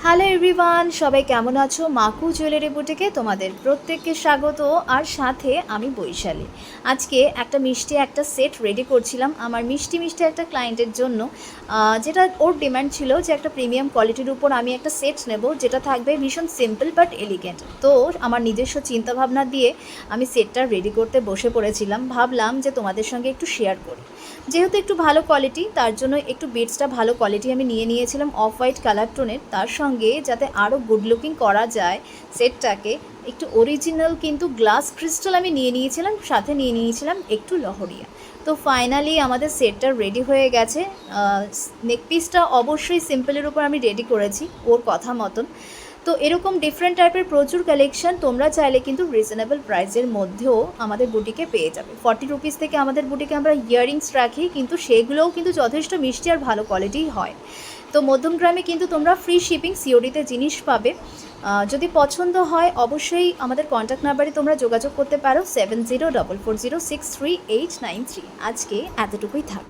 Hello everyone, সবাই কেমন আছো? মাকু জুয়েলারি বুটিকে তোমাদের প্রত্যেককে স্বাগত। আর সাথে আমি বৈশালী। আজকে একটা মিষ্টি একটা সেট রেডি করছিলাম আমার মিষ্টি মিষ্টি একটা ক্লায়েন্টের জন্য, যেটা ওর ডিমান্ড ছিল যে একটা প্রিমিয়াম কোয়ালিটির উপর আমি একটা সেট নেব যেটা থাকবে ভীষণ সিম্পল বাট এলিগেন্ট। তো আমার নিজস্ব চিন্তাভাবনা দিয়ে আমি সেটটা রেডি করতে বসে পড়েছিলাম। ভাবলাম যে তোমাদের সঙ্গে একটু শেয়ার করি, যেহেতু একটু ভালো কোয়ালিটি, তার জন্য একটু বিটসটা ভালো কোয়ালিটি আমি নিয়েছিলাম অফ হোয়াইট কালার টোনের। তার সঙ্গে যাতে আরও গুড লুকিং করা যায় সেটটাকে, একটু অরিজিনাল কিন্তু গ্লাস ক্রিস্টাল আমি নিয়েছিলাম, সাথে নিয়েছিলাম একটু লহরিয়া। তো ফাইনালি আমাদের সেটটা রেডি হয়ে গেছে। নেকপিসটা অবশ্যই সিম্পলের উপর আমি রেডি করেছি ওর কথা মতন। তো এরকম ডিফারেন্ট টাইপের প্রচুর কালেকশন তোমরা চাইলে কিন্তু রিজনেবল প্রাইসের মধ্যেও আমাদের বুটিকে পেয়ে যাবে। 40 রুপিস থেকে আমাদের বুটিকে আমরা ইয়াররিংস রাখি, কিন্তু সেগুলোও কিন্তু যথেষ্ট মিষ্টি আর ভালো কোয়ালিটিই হয়। তো মধ্যমগ্রামে কিন্তু তোমরা ফ্রি শিপিং সিওডিতে জিনিস পাবে। যদি পছন্দ হয় অবশ্যই আমাদের কন্ট্যাক্ট নাম্বারে তোমরা যোগাযোগ করতে পারো 7044063893। আজকে এতটুকুই থাক।